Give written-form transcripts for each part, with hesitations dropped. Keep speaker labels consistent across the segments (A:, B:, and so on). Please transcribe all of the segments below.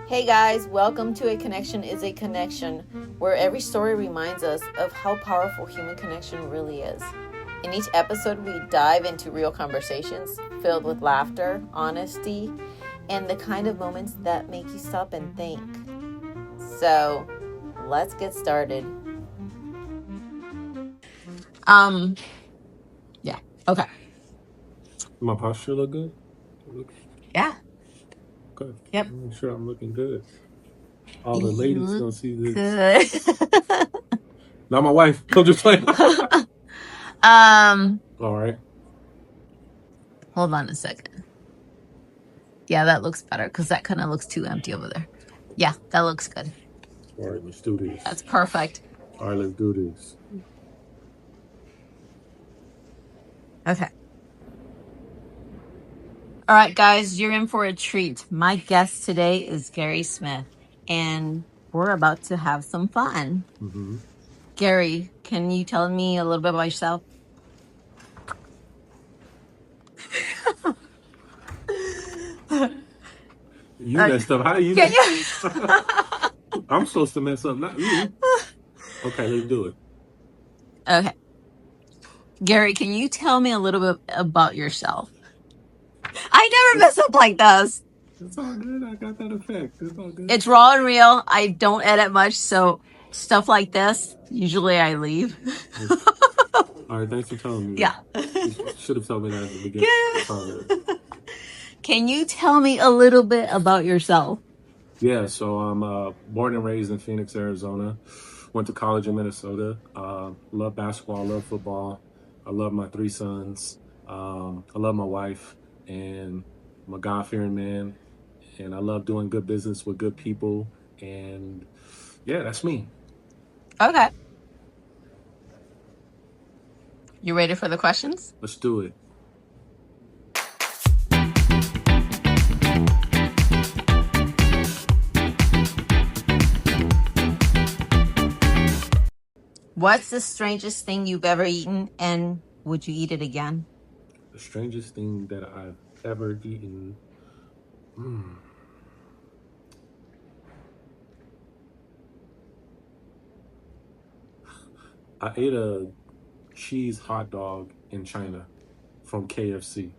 A: Hey guys, welcome to A Connection is a Connection, where every story reminds us of how powerful human connection really is. In each episode, we dive into real conversations filled with laughter, honesty, and the kind of moments that make you stop and think. So, let's get started.
B: Yeah. Okay.
C: My posture look good?
B: Yeah.
C: Okay.
B: Yep.
C: I'm sure I'm looking good. All the
B: You
C: ladies
B: look
C: gonna see this.
B: good.
C: Not my wife. I'm just playing. All right.
B: Hold on a second. Yeah, that looks better because that kind of looks too empty over there. Yeah, that looks good.
C: All right, let's do this.
B: That's perfect.
C: All right, let's do this.
B: Okay. All right, guys, you're in for a treat. My guest today is Gary Smith, and we're about to have some fun.
C: Mm-hmm.
B: Gary, can you tell me a little bit about yourself?
C: You messed up. How do you
B: Can
C: mess?
B: you?
C: I'm supposed to mess up, not you. Okay, let's do it.
B: Okay. Gary, can you tell me a little bit about yourself? I never mess up like this.
C: It's all good. I got that effect. It's all good.
B: It's raw and real. I don't edit much, so stuff like this, usually I leave.
C: All right, thanks for telling me.
B: Yeah.
C: You should have told me that at the beginning. It's all good.
B: Can you tell me a little bit about yourself?
C: Yeah, so I'm born and raised in Phoenix, Arizona. Went to college in Minnesota. Love basketball, love football. I love my three sons. I love my wife, and I'm a God-fearing man. And I love doing good business with good people. And yeah, that's me.
B: Okay. You ready for the questions?
C: Let's do it.
B: What's the strangest thing you've ever eaten, and would you eat it again?
C: The strangest thing that I've ever eaten. I ate a cheese hot dog in China from KFC.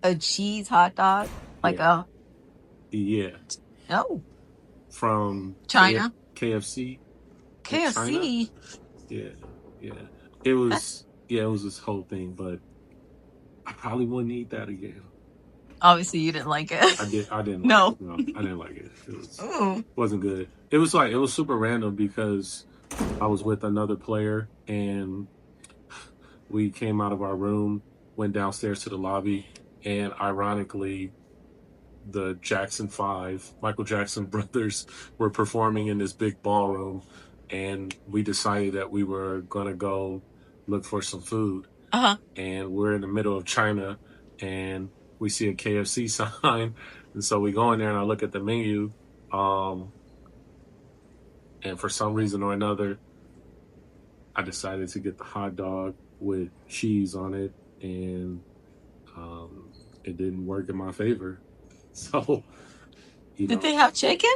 B: A cheese hot dog? Like
C: Yeah. Yeah.
B: Oh,
C: From
B: China?
C: KFC in China.
B: KFC?
C: Yeah, yeah. It was this whole thing, but I probably wouldn't eat that again.
B: Obviously, you didn't like it.
C: I didn't
B: No.
C: like it. No, I didn't like it.
B: Ooh.
C: Wasn't good. It was super random because I was with another player and we came out of our room, went downstairs to the lobby, and ironically the Jackson 5, Michael Jackson brothers, were performing in this big ballroom, and we decided that we were going to go look for some food.
B: Uh-huh.
C: And we're in the middle of China, and we see a KFC sign. And so we go in there, and I look at the menu, and for some reason or another, I decided to get the hot dog with cheese on it, and it didn't work in my favor. So,
B: Did they have chicken?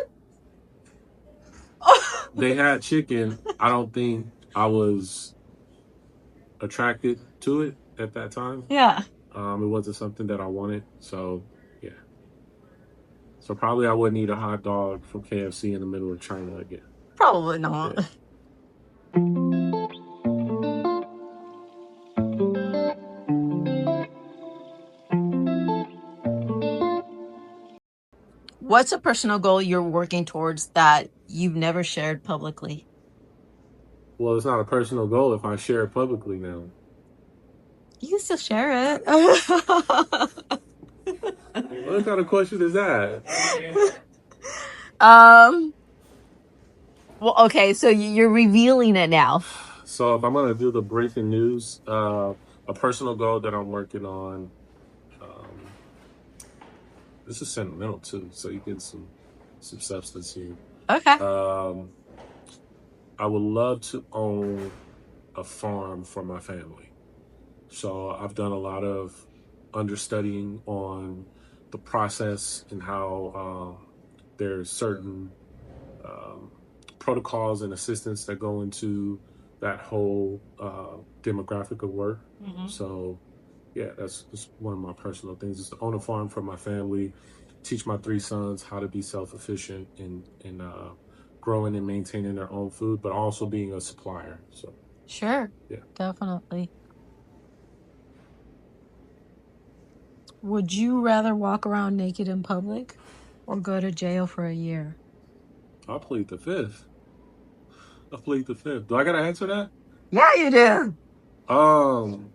C: They had chicken. I don't think I was attracted to it at that time.
B: Yeah.
C: It wasn't something that I wanted. So, yeah. So probably I wouldn't eat a hot dog from KFC in the middle of China again.
B: Probably not.
C: Yeah.
B: What's a personal goal you're working towards that you've never shared publicly?
C: Well, it's not a personal goal if I share it publicly now.
B: You can still share it.
C: What kind of question is that?
B: Well, okay, so you're revealing it now.
C: So if I'm going to do the breaking news, a personal goal that I'm working on, this is sentimental too, so you get some substance here.
B: Okay.
C: I would love to own a farm for my family. So I've done a lot of understudying on the process and how there's certain protocols and assistance that go into that whole demographic of work.
B: Mhm.
C: So, yeah, that's one of my personal things is to own a farm for my family, teach my 3 sons how to be self-efficient in growing and maintaining their own food, but also being a supplier. So,
B: Sure.
C: yeah.
B: Definitely. Would you rather walk around naked in public or go to jail for a year?
C: I'll plead the fifth. I'll plead the fifth. Do I gotta answer that?
B: Yeah, you do.
C: Um,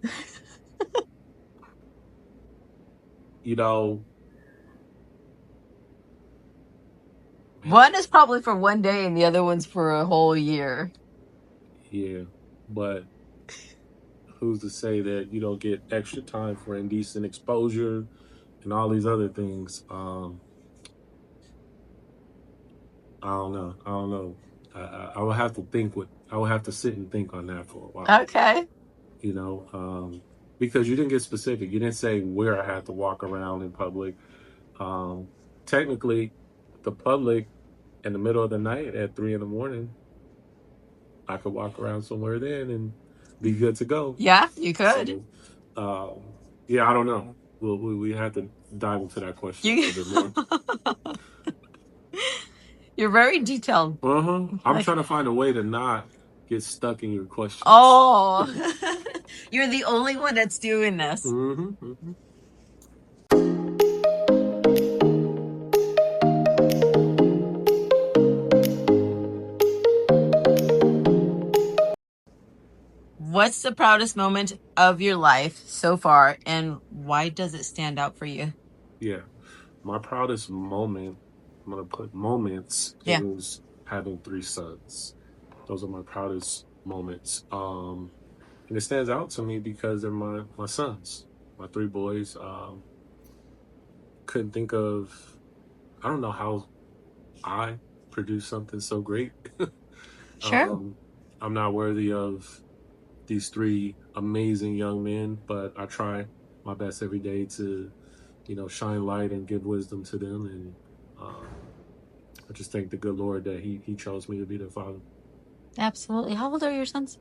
C: you know, man,
B: One is probably for one day and the other one's for a whole year.
C: yeah, but who's to say that you don't get extra time for indecent exposure and all these other things? I don't know. I don't know. I will have to think with. I will have to sit and think on that for a while.
B: Okay.
C: You know, because you didn't get specific. You didn't say where I had to walk around in public. Um, Technically, the public in the middle of the night at 3 in the morning, I could walk around somewhere then and be good to go.
B: Yeah, you could.
C: So, yeah, I don't know. We have to dive into that question a
B: You
C: little bit more.
B: You're very detailed.
C: I'm
B: Like-
C: trying to find a way to not get stuck in your questions.
B: Oh. You're the only one that's doing this. What's the proudest moment of your life so far, and why does it stand out for you?
C: Yeah. My proudest moment, I'm going to put moments,
B: Yeah.
C: is having 3 sons. Those are my proudest moments. And it stands out to me because they're my sons, my 3 boys. Couldn't think of, I don't know how I produced something so great.
B: Sure.
C: I'm not worthy of these 3 amazing young men, but I try my best every day to, shine light and give wisdom to them. And I just thank the good Lord that he chose me to be their father.
B: Absolutely. How old are your sons?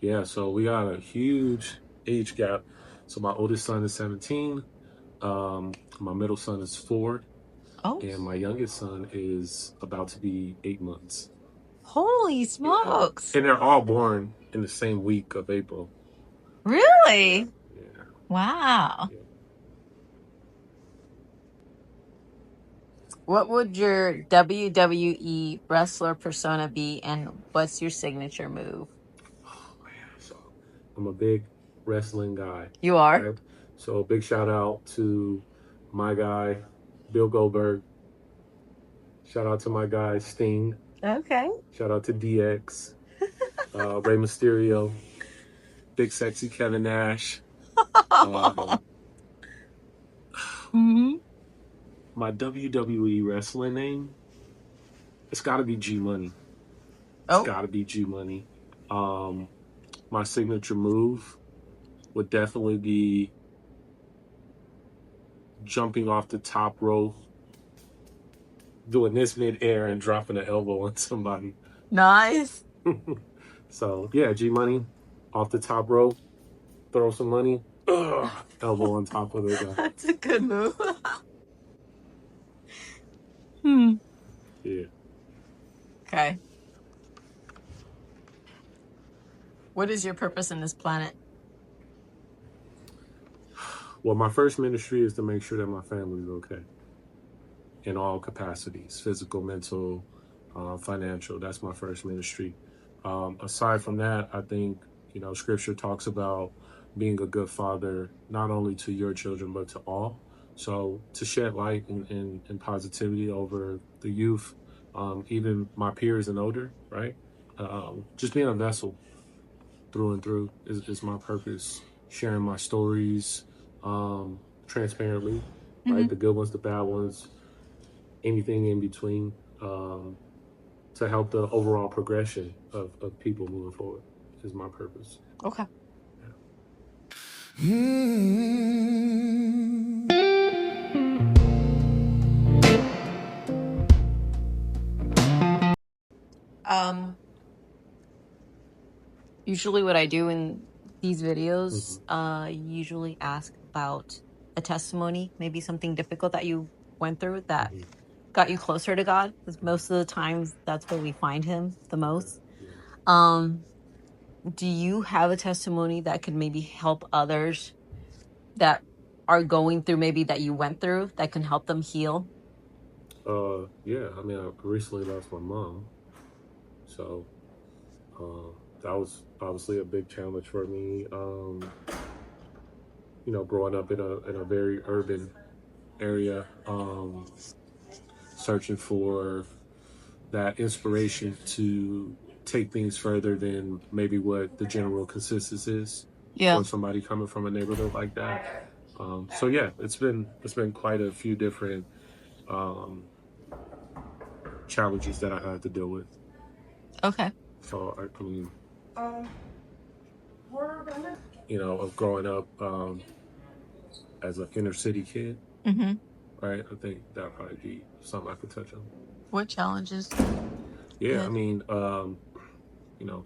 C: Yeah, so we got a huge age gap. So my oldest son is 17. My middle son is 4.
B: Oh.
C: And my youngest son is about to be 8 months.
B: Holy smokes.
C: Yeah. And they're all born in the same week of April.
B: Really?
C: Yeah.
B: Wow.
C: Yeah.
B: What would your WWE wrestler persona be, and what's your signature move?
C: Oh, man. So I'm a big wrestling guy.
B: You are?
C: Right? So big shout out to my guy, Bill Goldberg. Shout out to my guy, Sting.
B: Okay.
C: Shout out to DX. Rey Mysterio. Big sexy Kevin Nash. My WWE wrestling name, it's got to be G Money. It's got to be G Money. My signature move would definitely be jumping off the top rope, doing this mid-air and dropping an elbow on somebody.
B: Nice.
C: So, yeah, G Money, off the top rope, throw some money, elbow on top of the guy.
B: That's a good move.
C: Yeah.
B: Okay. What is your purpose in this planet?
C: Well, my first ministry is to make sure that my family is okay in all capacities, physical, mental, financial. That's my first ministry. Aside from that, I think, scripture talks about being a good father, not only to your children, but to all. So to shed light and positivity over the youth, even my peers and older, right? Just being a vessel through and through is my purpose. Sharing my stories transparently, right? The good ones, the bad ones, anything in between, to help the overall progression of people moving forward is my purpose.
B: Okay. Usually what I do in these videos,
C: Mm-hmm.
B: usually ask about a testimony, maybe something difficult that you went through that
C: Mm-hmm.
B: got you closer to God, because most of the times that's where we find him the
C: Okay.
B: most.
C: Yeah.
B: Um, do you have a testimony that could maybe help others that are going through, maybe that you went through, that can help them heal?
C: Yeah. I mean, I recently lost my mom, so that was obviously a big challenge for me. Growing up in a very urban area, searching for that inspiration to take things further than maybe what the general consensus is
B: Yeah.
C: for somebody coming from a neighborhood like that. So yeah, it's been quite a few different um, challenges that I had to deal with.
B: Okay.
C: So I mean, of growing up as an inner city kid,
B: Mm-hmm.
C: right? I think that probably be something I could touch on.
B: What challenges?
C: Yeah, I
B: Yeah.
C: mean,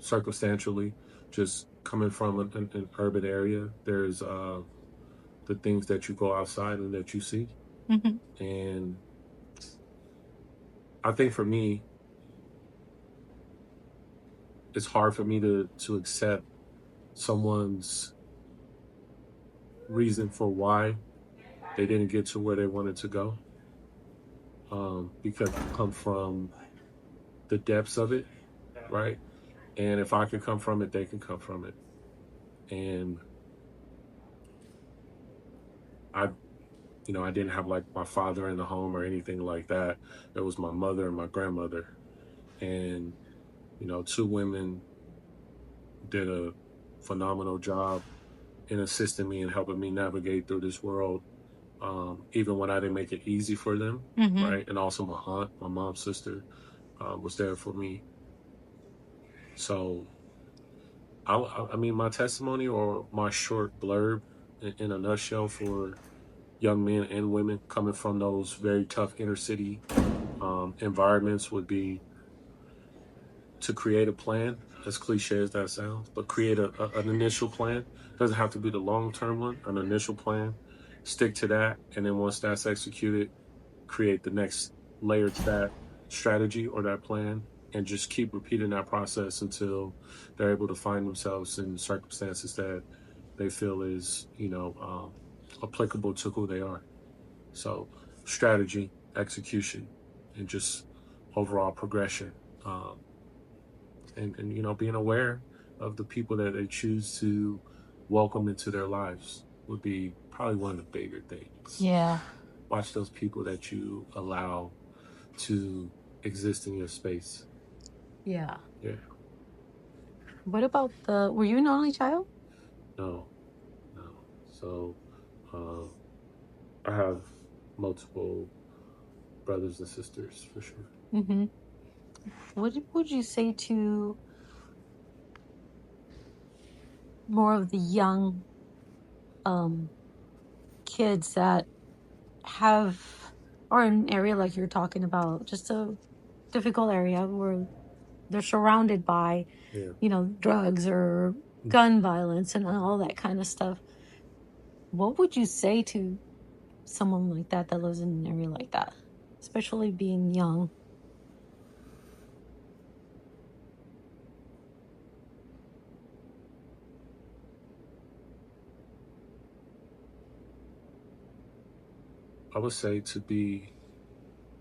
C: circumstantially, just coming from an urban area, there's the things that you go outside and that you see.
B: Mm-hmm.
C: And I think for me, it's hard for me to accept someone's reason for why they didn't get to where they wanted to go, because I come from the depths of it, right? And if I can come from it, they can come from it. And I, I didn't have like my father in the home or anything like that. It was my mother and my grandmother. And, two women did a phenomenal job in assisting me and helping me navigate through this world, even when I didn't make it easy for them,
B: Mm-hmm.
C: right? And also my aunt, my mom's sister, was there for me. So, I mean, my testimony or my short blurb in a nutshell for young men and women coming from those very tough inner city environments would be to create a plan, as cliche as that sounds, but create an initial plan. Doesn't have to be the long term one, an initial plan. Stick to that. And then once that's executed, create the next layer to that strategy or that plan. And just keep repeating that process until they're able to find themselves in circumstances that they feel is, applicable to who they are. So, strategy, execution, and just overall progression. Um, and being aware of the people that they choose to welcome into their lives would be probably one of the bigger things.
B: Yeah.
C: Watch those people that you allow to exist in your space.
B: Yeah.
C: Yeah.
B: What about were you an only child?
C: No, no. So um, I have multiple brothers and sisters for sure.
B: Mm-hmm. What would you say to more of the young um kids that have or in an area like you're talking about, just a difficult area where they're surrounded by,
C: Yeah.
B: drugs or gun violence and all that kind of stuff? What would you say to someone like that that lives in an area like that, especially being young?
C: I would say to be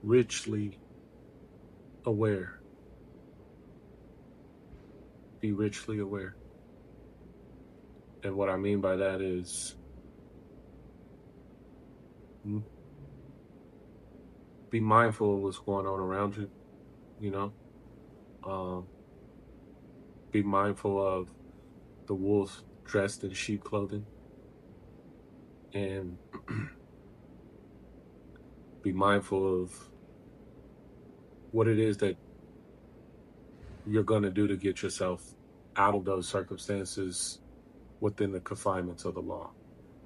C: richly aware. Be richly aware. And what I mean by that is mm, be mindful of what's going on around you, you know? Um, be mindful of the wolf dressed in sheep clothing and be mindful of what it is that you're going to do to get yourself out of those circumstances within the confinements of the law.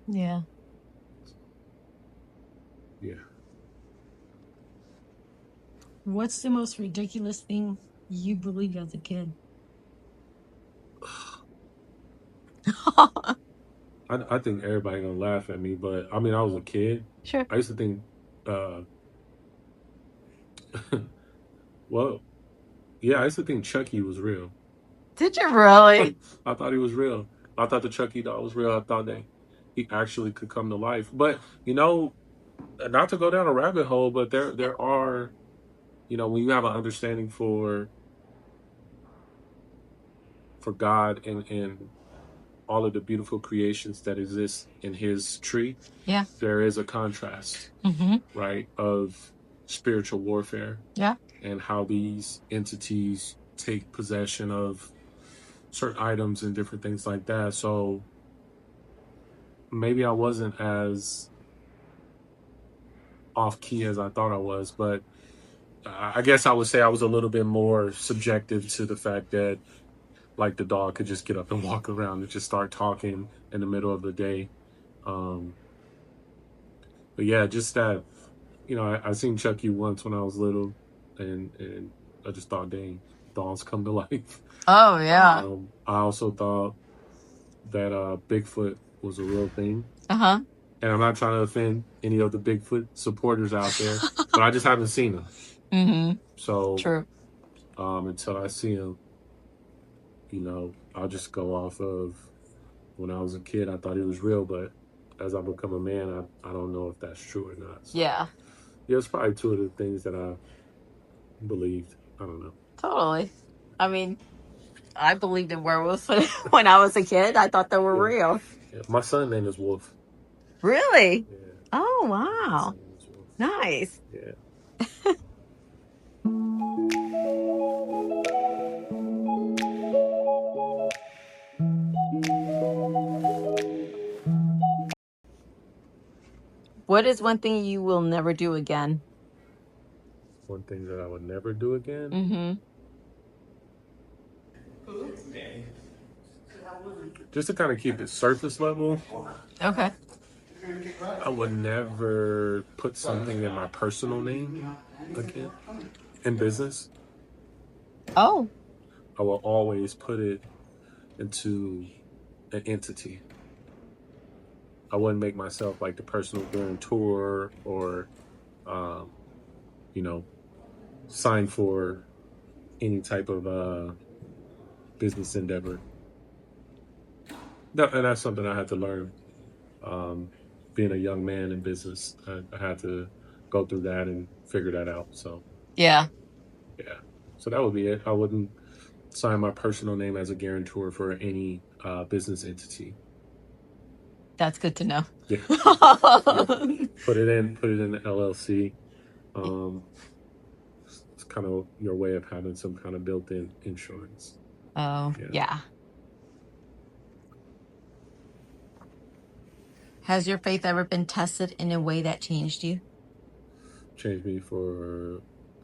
B: Yeah.
C: Yeah.
B: What's the most ridiculous thing you believed as a kid?
C: I think everybody gonna laugh at me, but I mean, I was a kid.
B: Sure.
C: I used to think, well, yeah, I used to think Chucky was real.
B: Did you really?
C: I thought he was real. I thought the Chucky doll was real. I thought that he actually could come to life. But not to go down a rabbit hole, but there are, when you have an understanding for God and all of the beautiful creations that exist in His tree,
B: Yeah.
C: there is a contrast, right, of spiritual warfare.
B: Yeah.
C: And how these entities take possession of certain items and different things like that. So maybe I wasn't as off key as I thought I was, but I guess I would say I was a little bit more subjective to the fact that, like, the dog could just get up and walk around and just start talking in the middle of the day. But yeah, just that, I seen Chucky once when I was little, and I just thought, dang, dolls come to life.
B: Oh yeah.
C: I also thought that Bigfoot was a real thing.
B: Uh-huh.
C: And I'm not trying to offend any of the Bigfoot supporters out there, but I just haven't seen him.
B: Mm-hmm.
C: So
B: True.
C: Until I see him, I'll just go off of when I was a kid, I thought he was real, but as I become a man, I don't know if that's true or not. So,
B: Yeah.
C: yeah, it's probably two of the things that I believed. I don't know.
B: Totally. I mean, I believed in werewolves when I was a kid. I thought they were real.
C: Yeah. My son's name is Wolf.
B: Really?
C: Yeah.
B: Oh,
C: My
B: wow.
C: son's name is Wolf.
B: Nice.
C: Yeah.
B: What is one thing you will never do again?
C: One thing that I would never do again.
B: Mm-hmm.
C: Just to kind of keep it surface level.
B: Okay.
C: I would never put something in my personal name again in business.
B: Oh.
C: I will always put it into an entity. I wouldn't make myself like the personal guarantor or, sign for any type of business endeavor. And that's something I had to learn. Being a young man in business, I had to go through that and figure that out. So
B: Yeah.
C: yeah, so that would be it. I wouldn't sign my personal name as a guarantor for any business entity.
B: That's good to know.
C: Yeah. Yeah. Put it in the LLC. It's kind of your way of having some kind of built-in insurance.
B: Oh, yeah. Has your faith ever been tested in a way that changed you?
C: Changed me for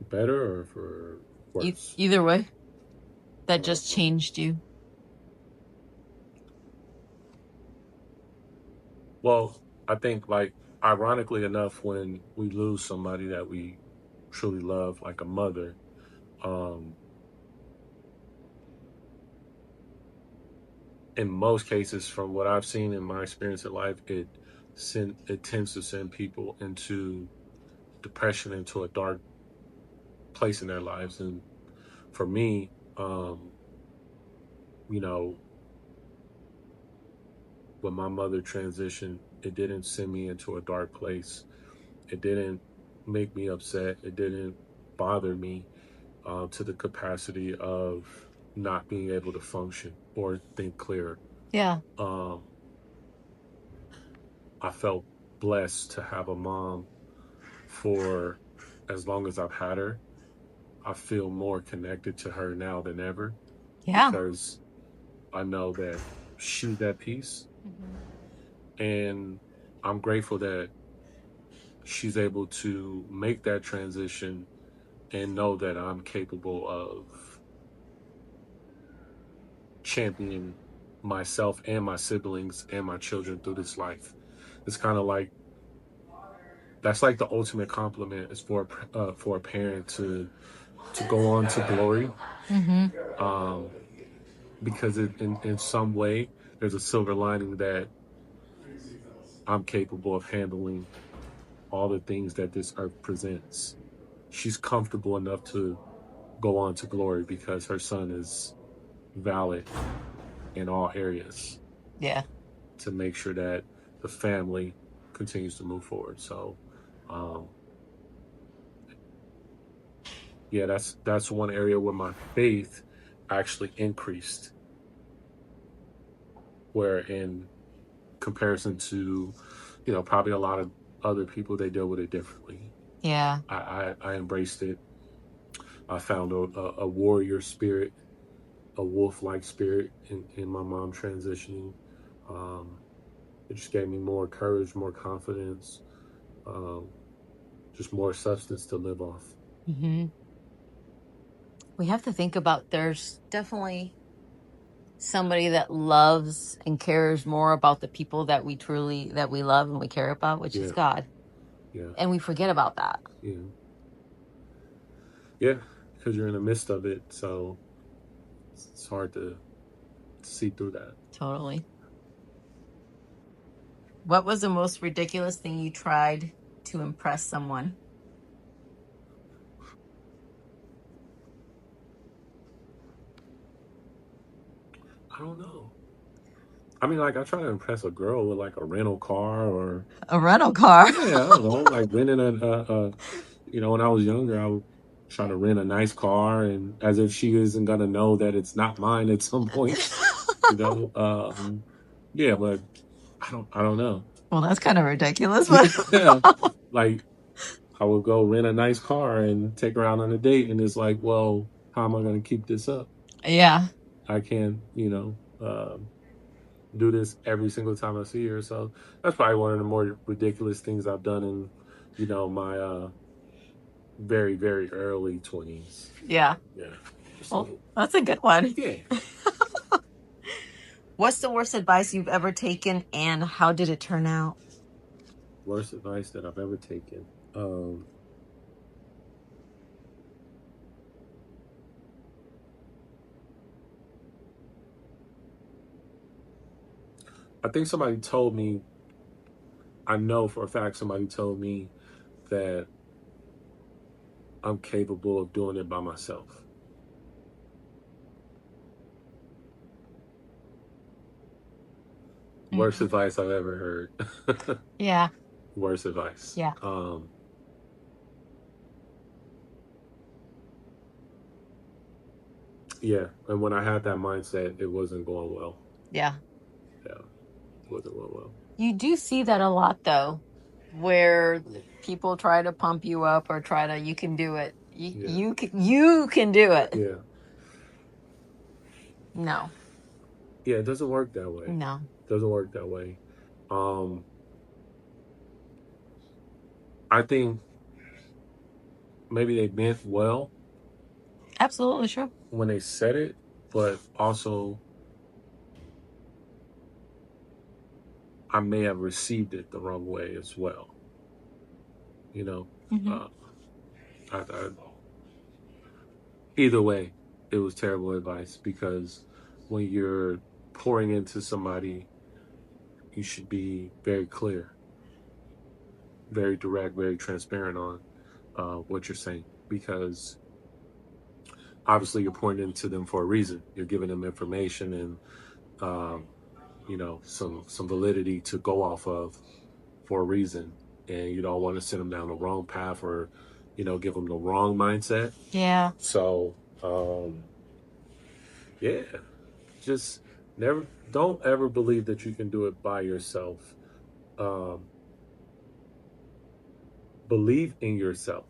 C: better or for worse?
B: Either way. That just changed you.
C: Well, I think, like, ironically enough, when we lose somebody that we truly love, like a mother, in most cases, from what I've seen in my experience in life, it tends to send people into depression, into a dark place in their lives. And for me, when my mother transitioned, it didn't send me into a dark place. It didn't make me upset. It didn't bother me to the capacity of not being able to function or think clear.
B: Yeah.
C: I felt blessed to have a mom for as long as I've had her. I feel more connected to her now than ever.
B: Yeah.
C: Because I know that she's at peace. And I'm grateful that she's able to make that transition and know that I'm capable of championing myself and my siblings and my children through this life. It's kind of like, that's like the ultimate compliment is for a parent to to go on to glory.
B: Mm-hmm.
C: Because in some way there's a silver lining that I'm capable of handling all the things that this earth presents. She's comfortable enough to go on to glory because her son is valid in all areas
A: Yeah.
C: to make sure that the family continues to move forward. So, um, yeah, that's one area where my faith actually increased. Where in comparison to, probably a lot of other people, they deal with it differently.
A: Yeah.
C: I embraced it. I found a warrior spirit, a wolf like spirit in my mom transitioning. Um, it just gave me more courage, more confidence, um, just more substance to live off.
A: Mm-hmm. We have to think about there's definitely somebody that loves and cares more about the people that we love and we care about, which is
C: Yeah,
A: God.
C: yeah,
A: And we forget about that.
C: yeah, yeah. Because you're in the midst of it, so it's hard to see through that.
A: Totally. What was the most ridiculous thing you tried to impress someone?
C: I don't know. I mean, like I try to impress a girl with like a rental car or
A: A rental car.
C: yeah, I don't know, like renting when I was younger, I would try to rent a nice car, and as if she isn't gonna know that it's not mine at some point, you know. Yeah, but I don't know.
A: Well, that's kind of ridiculous, but
C: Yeah, like I would go rent a nice car and take her out on a date, and it's like, well, how am I gonna keep this up?
A: yeah.
C: I can't, do this every single time I see her. So that's probably one of the more ridiculous things I've done in, my very, very early 20s.
A: Yeah.
C: Yeah.
A: Well,
C: So,
A: that's a good one.
C: yeah.
A: What's the worst advice you've ever taken and how did it turn out?
C: Worst advice that I've ever taken. I think somebody told me, I know for a fact somebody told me that I'm capable of doing it by myself. Worst advice I've ever heard.
A: Yeah.
C: Worst advice.
A: Yeah.
C: Yeah. And when I had that mindset, it wasn't going well.
A: Yeah.
C: Yeah. It wasn't going well.
A: You do see that a lot though, where people try to pump you up or you can do it.
C: Yeah.
A: You can do it.
C: Yeah.
A: No.
C: Yeah, it doesn't work that way.
A: No.
C: It doesn't work that way. I think maybe they meant well
A: Absolutely true.
C: when they said it, but also I may have received it the wrong way as well. You know,
A: Mm-hmm.
C: either way, it was terrible advice because when you're pouring into somebody, you should be very clear, very direct, very transparent on what you're saying because obviously you're pouring into them for a reason. You're giving them information and some validity to go off of for a reason, and you don't want to send them down the wrong path or give them the wrong mindset.
A: Yeah.
C: So yeah, just never don't ever believe that you can do it by yourself. um, Believe in yourself,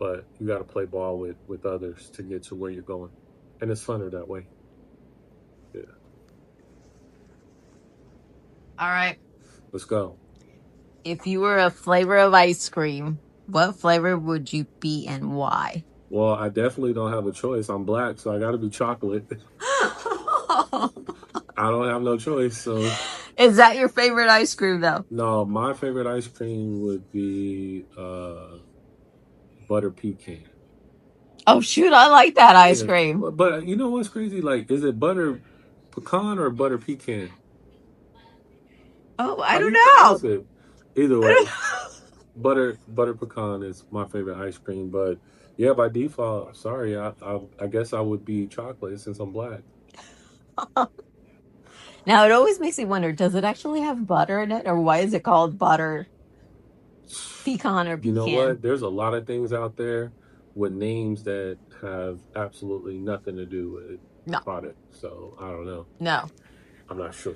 C: but you got to play ball with others to get to where you're going, and it's funner that way. Yeah.
A: All right.
C: Let's go.
A: If you were a flavor of ice cream, what flavor would you be and why?
C: Well, I definitely don't have a choice. I'm black, so I got to be chocolate. I don't have no choice. So,
A: is that your favorite ice cream, though?
C: no, my favorite ice cream would be butter pecan.
A: Oh shoot, I like that ice
C: Yeah.
A: cream.
C: But you know what's crazy? Like, is it butter pecan or butter pecan?
A: Oh, I
C: How do
A: don't
C: you
A: know.
C: pronounce it? Either
A: I
C: way,
A: don't
C: butter pecan is my favorite ice cream. But yeah, by default, sorry, I guess I would be chocolate since I'm black.
A: know. Now it always makes me wonder, does it actually have butter in it, or why is it called butter pecan or
C: You know
A: pecan?
C: what? There's a lot of things out there with names that have absolutely nothing to do with the
A: No,
C: product. So I don't know.
A: no.
C: I'm not sure.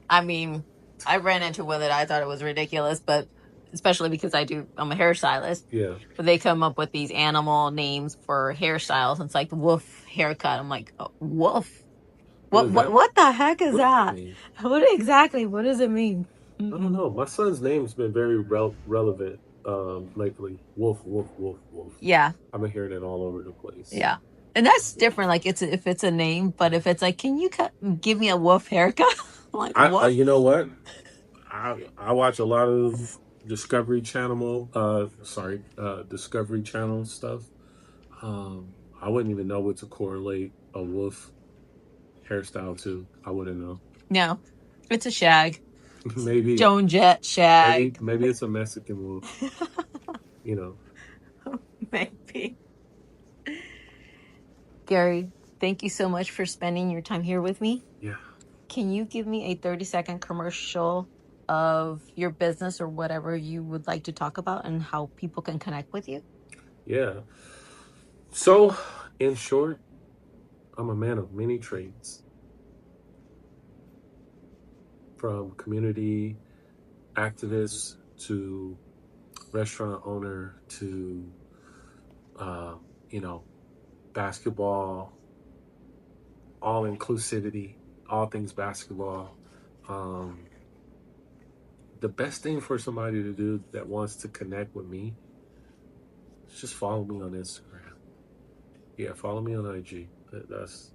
A: I mean, I ran into one that I thought it was ridiculous, but especially because I'm a hairstylist.
C: Yeah.
A: But they come up with these animal names for hairstyles. And it's like wolf haircut. I'm like, oh, wolf.
C: What
A: What
C: is
A: what
C: that?
A: what the heck is
C: What does that
A: that?
C: mean?
A: What exactly? What does it mean?
C: I don't
A: Mm-mm.
C: know. My son's name's been very relevant lately. Wolf, wolf, wolf, wolf.
A: Yeah,
C: I've been hearing it all over the place.
A: yeah. And that's different. Like if it's a name, but if it's like, can you give me a wolf haircut? I'm like,
C: I
A: what?
C: you know what? I watch a lot of Discovery Channel. Discovery Channel stuff. I wouldn't even know what to correlate a wolf hairstyle to. I wouldn't know.
A: No, it's a shag.
C: maybe
A: Joan Jett shag.
C: maybe it's a Mexican wolf. You know.
A: Maybe. Gary, thank you so much for spending your time here with me.
C: Yeah.
A: Can you give me a 30-second commercial of your business or whatever you would like to talk about and how people can connect with you?
C: Yeah. So, in short, I'm a man of many trades, from community activist to restaurant owner to, uh, you know, basketball, all inclusivity, all things basketball. Um, the best thing for somebody to do that wants to connect with me is just follow me on Instagram. Yeah, follow me on IG. That's,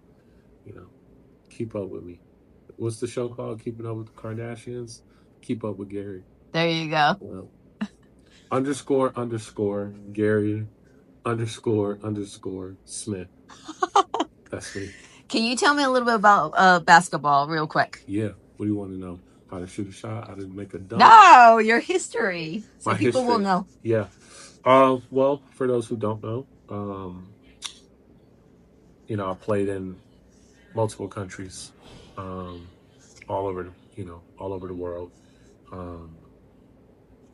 C: you know, keep up with me. What's the show called? Keeping Up with the Kardashians? Keep Up with Gary.
A: There you go.
C: Well, underscore Gary underscore Smith. That's me.
A: Can you tell me a little bit about basketball real quick?
C: Yeah. What do you want to know? How to shoot a shot? How to make a dunk?
A: No, your history. So
C: My
A: people will
C: history.
A: know.
C: Yeah. Well, for those who don't know, I played in multiple countries, um, all over the world. Um,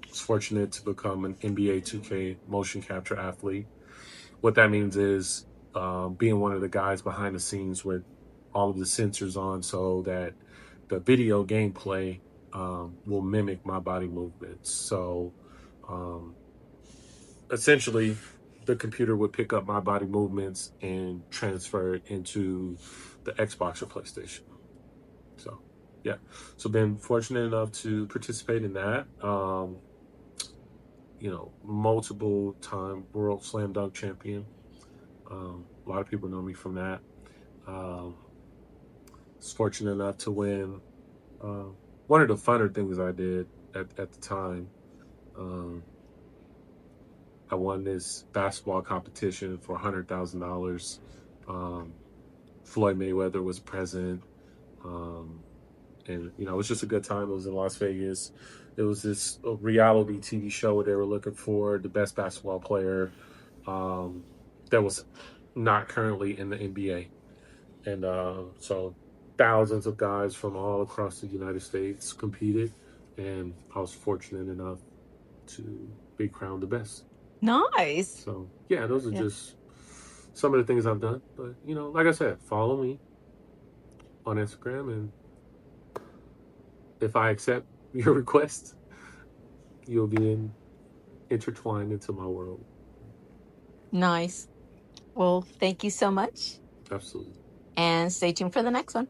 C: was fortunate to become an NBA 2K motion capture athlete. What that means is being one of the guys behind the scenes with all of the sensors on so that the video gameplay will mimic my body movements. So um, essentially, the computer would pick up my body movements and transfer it into the Xbox or PlayStation. So, yeah. So, been fortunate enough to participate in that. Multiple time world slam dunk champion. A lot of people know me from that. Um, was fortunate enough to win one of the funner things I did at the time. Um, I won this basketball competition for $100,000. Floyd Mayweather was present. Um, and, it was just a good time. It was in Las Vegas. It was this reality TV show where they were looking for the best basketball player that was not currently in the NBA. And so thousands of guys from all across the United States competed. And I was fortunate enough to be crowned the best.
A: Nice.
C: So, yeah, those are
A: Yeah.
C: just some of the things I've done. But, like I said, follow me on Instagram. And if I accept your request, you'll be intertwined into my world.
A: Nice. Well, thank you so much.
C: Absolutely.
A: And stay tuned for the next one.